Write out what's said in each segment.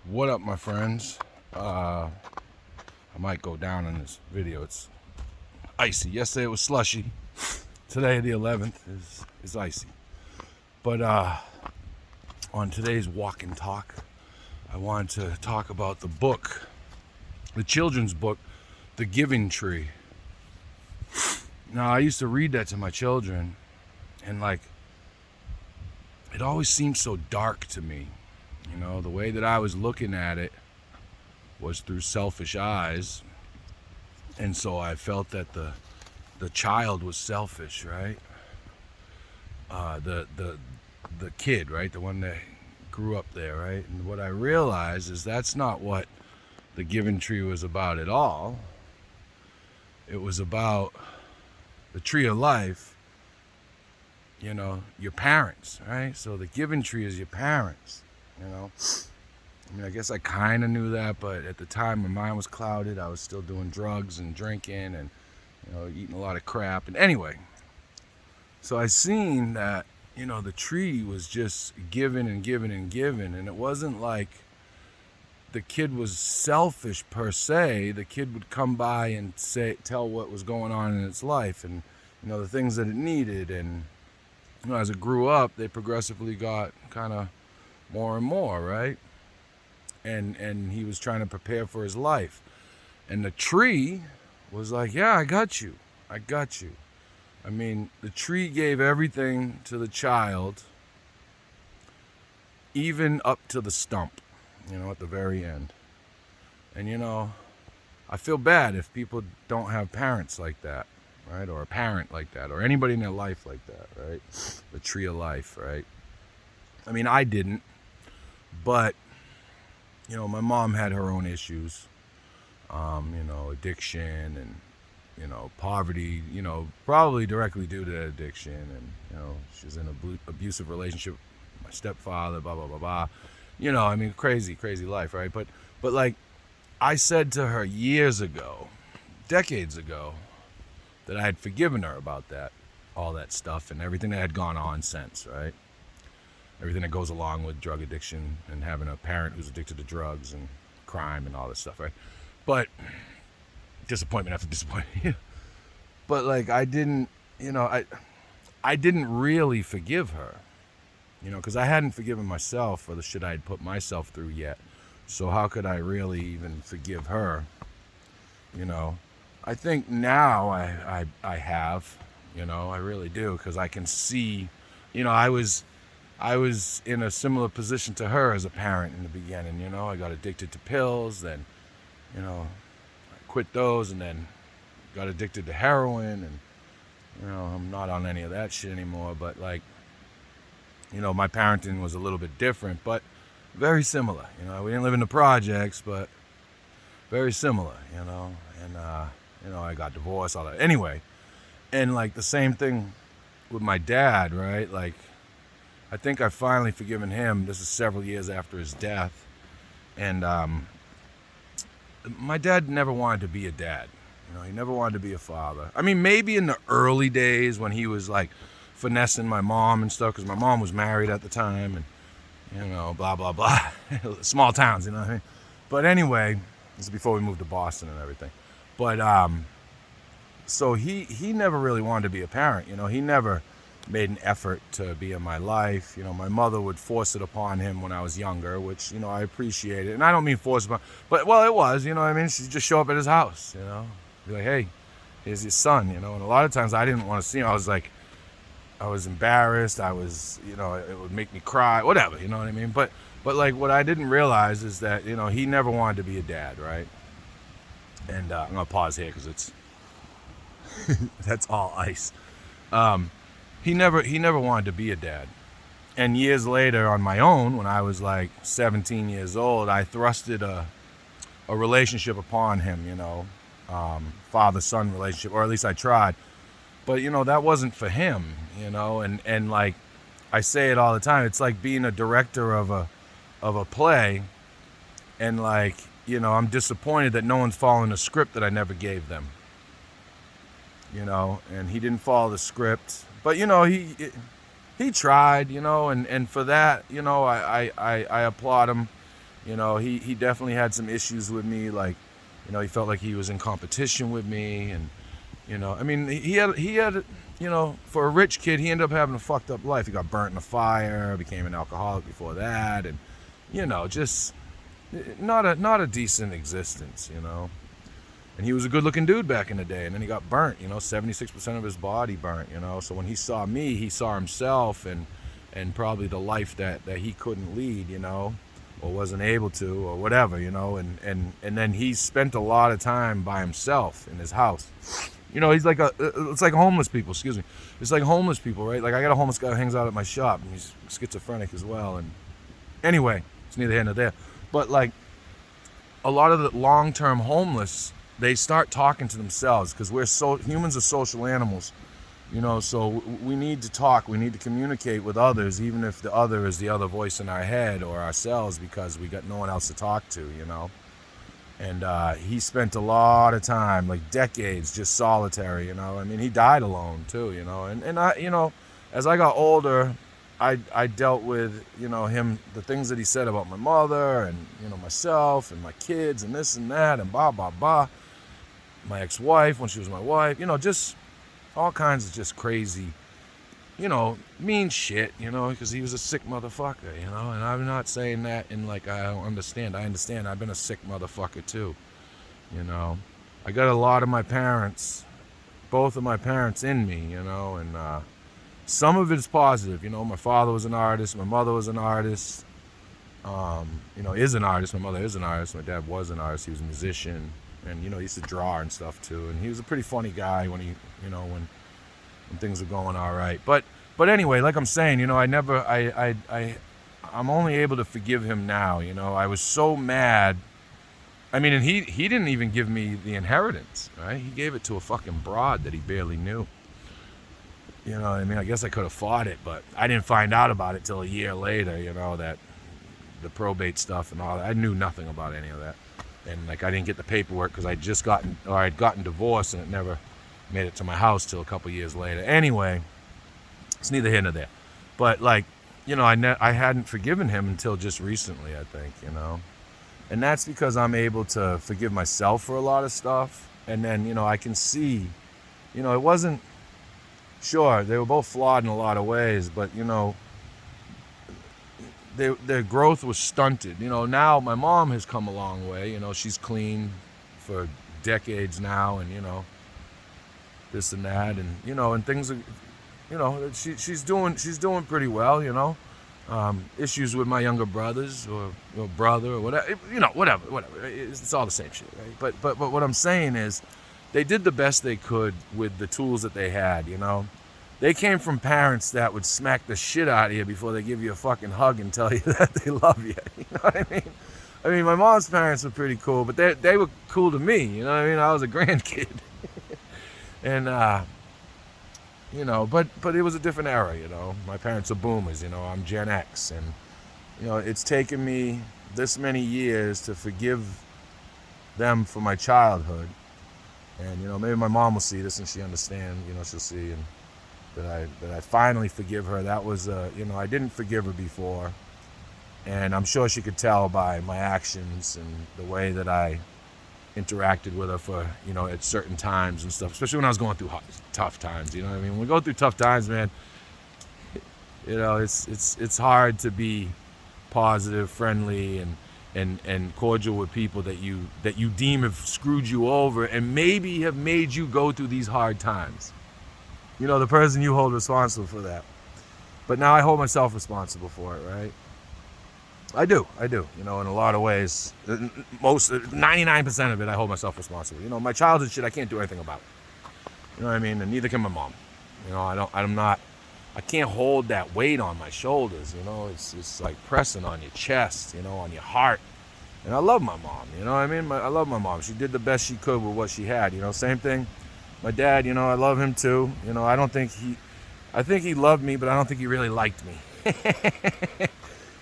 What up, my friends? I might go down in this video. It's icy. Yesterday it was slushy. Today, the 11th, is icy. But on today's walk and talk, I wanted to talk about the book, the children's book, The Giving Tree. Now, I used to read that to my children, and it always seemed so dark to me. You know, the way that I was looking at it was through selfish eyes, and so I felt that the child was selfish, right? The kid, right, the one that grew up there, right? And what I realized is that's not what the Giving Tree was about at all. It was about the tree of life. You know, your parents, right? So the Giving Tree is your parents. You know, I mean, I guess I kind of knew that, but at the time my mind was clouded. I was still doing drugs and drinking and, eating a lot of crap. And anyway, so I seen that, the tree was just giving and giving and giving. And it wasn't like the kid was selfish per se. The kid would come by and tell what was going on in its life and, the things that it needed. And, as it grew up, they progressively got kind of more and more, right? And he was trying to prepare for his life. And the tree was like, yeah, I got you. I mean, the tree gave everything to the child, even up to the stump, at the very end. And, I feel bad if people don't have parents like that, right? Or a parent like that, or anybody in their life like that, right? The tree of life, right? I mean, I didn't. But, my mom had her own issues, addiction and, poverty, probably directly due to that addiction. And, she was in an abusive relationship with my stepfather, blah, blah, blah, blah. I mean, crazy life, right? But like I said to her years ago, decades ago, that I had forgiven her about that, all that stuff and everything that had gone on since, right? Everything that goes along with drug addiction and having a parent who's addicted to drugs and crime and all this stuff, right? But disappointment after disappointment. But like I didn't really forgive her, because I hadn't forgiven myself for the shit I had put myself through yet. So how could I really even forgive her? I think now I have, I really do, because I can see, I was in a similar position to her as a parent in the beginning. I got addicted to pills, then, I quit those, and then got addicted to heroin, and, I'm not on any of that shit anymore. But like, my parenting was a little bit different, but very similar. We didn't live in the projects, but very similar, and, I got divorced, all that. Anyway, and like the same thing with my dad, right? Like, I think I finally forgiven him. This is several years after his death. And my dad never wanted to be a dad. He never wanted to be a father. I mean, maybe in the early days when he was like finessing my mom and stuff, because my mom was married at the time and, blah, blah, blah. Small towns, you know what I mean? But anyway, this is before we moved to Boston and everything. But so he never really wanted to be a parent. He never made an effort to be in my life. My mother would force it upon him when I was younger, which, I appreciated. And I don't mean force upon, but, well, it was, what I mean? She'd just show up at his house, be like, hey, here's your son, and a lot of times I didn't want to see him. I was embarrassed. I was, it would make me cry, whatever, you know what I mean? But like, what I didn't realize is that, he never wanted to be a dad, right? And I'm going to pause here because it's, that's all ice. He never wanted to be a dad. And years later, on my own, when I was like 17 years old, I thrusted a relationship upon him, father-son relationship, or at least I tried. But, that wasn't for him, and like I say it all the time, it's like being a director of a play, and like, I'm disappointed that no one's following the script that I never gave them. And he didn't follow the script. But, he tried, and for that, I applaud him. You know, he definitely had some issues with me. Like, you know, he felt like he was in competition with me, and you know, I mean, he had, you know, for a rich kid, he ended up having a fucked up life. He got burnt in a fire, became an alcoholic before that, and you know, just not a decent existence, you know. And he was a good-looking dude back in the day, and then he got burnt. You know, 76% of his body burnt. You know, so when he saw me, he saw himself and probably the life that he couldn't lead. You know, or wasn't able to, or whatever. You know, and then he spent a lot of time by himself in his house. You know, he's like it's like homeless people. Excuse me. It's like homeless people, right? Like I got a homeless guy who hangs out at my shop, and he's schizophrenic as well. And anyway, it's neither here nor there. But like a lot of the long-term homeless, they start talking to themselves because humans are social animals, you know, so we need to talk, we need to communicate with others, even if the other is the other voice in our head or ourselves, because we got no one else to talk to, you know. And he spent a lot of time, like decades, just solitary, you know. I mean, he died alone too, you know. And I, you know, as I got older, I dealt with, you know, the things that he said about my mother and, you know, myself and my kids and this and that and blah, blah, blah. My ex-wife when she was my wife, you know, just all kinds of just crazy, you know, mean shit, you know, because he was a sick motherfucker, you know. And I'm not saying that in like I don't understand. I understand. I've been a sick motherfucker too, you know. I got a lot of my parents, both of my parents in me, you know, and some of it is positive. You know, my father was an artist. My mother was an artist. You know, is an artist. My mother is an artist. My dad was an artist. He was a musician. And, you know, he used to draw and stuff, too. And he was a pretty funny guy when when things were going all right. But anyway, like I'm saying, you know, I'm only able to forgive him now, you know. I was so mad. I mean, and he didn't even give me the inheritance, right? He gave it to a fucking broad that he barely knew. You know, I mean, I guess I could have fought it, but I didn't find out about it till a year later, you know, that the probate stuff and all that. I knew nothing about any of that. And like I didn't get the paperwork because I'd gotten divorced, and it never made it to my house till a couple years later. Anyway, it's neither here nor there. But like, you know, I hadn't forgiven him until just recently, I think, you know. And that's because I'm able to forgive myself for a lot of stuff. And then, you know, I can see, you know, it wasn't, sure, they were both flawed in a lot of ways, but, you know, their growth was stunted. You know, now my mom has come a long way. You know, she's clean for decades now, and, you know, this and that, and, you know, and things are, you know, she's doing pretty well, you know. Issues with my younger brothers or brother or whatever, you know, whatever. It's all the same shit, right? But what I'm saying is, they did the best they could with the tools that they had, you know. They came from parents that would smack the shit out of you before they give you a fucking hug and tell you that they love you. You know what I mean? I mean, my mom's parents were pretty cool, but they were cool to me. You know what I mean? I was a grandkid. And, you know, but it was a different era, you know. My parents are boomers, you know. I'm Gen X. And, you know, it's taken me this many years to forgive them for my childhood. And, you know, maybe my mom will see this and she understand, you know, she'll see, and that I finally forgive her. That was, you know, I didn't forgive her before, and I'm sure she could tell by my actions and the way that I interacted with her for, you know, at certain times and stuff, especially when I was going through tough times, you know what I mean? When we go through tough times, man, you know, it's hard to be positive, friendly, and cordial with people that you deem have screwed you over and maybe have made you go through these hard times. You know, the person you hold responsible for that. But now I hold myself responsible for it, right? I do, you know, in a lot of ways. 99% of it, I hold myself responsible. You know, my childhood shit, I can't do anything about. You know what I mean? And neither can my mom. You know, I can't hold that weight on my shoulders, you know. It's like pressing on your chest, you know, on your heart. And I love my mom, you know what I mean? I love my mom. She did the best she could with what she had, you know. Same thing. My dad, you know, I love him too. You know, I think he loved me, but I don't think he really liked me.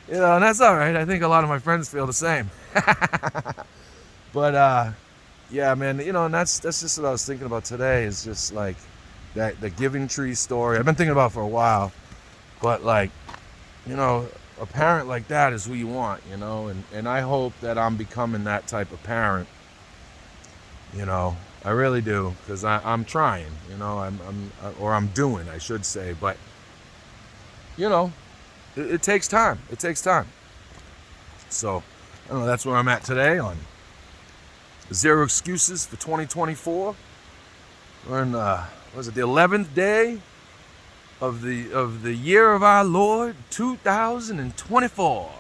You know, and that's all right. I think a lot of my friends feel the same. But, yeah, man, you know, and that's just what I was thinking about today, is just like the Giving Tree story. I've been thinking about it for a while, but like, you know, a parent like that is who you want, you know, and I hope that I'm becoming that type of parent, you know. I really do, because I'm trying, you know, I'm doing, I should say, but, you know, it takes time. It takes time. So, I don't know, that's where I'm at today on Zero Excuses for 2024. We're in, was it the 11th day of the year of our Lord, 2024.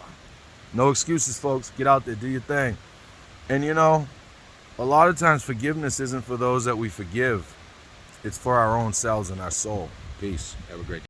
No excuses, folks. Get out there, do your thing. And you know, a lot of times forgiveness isn't for those that we forgive. It's for our own selves and our soul. Peace. Have a great day.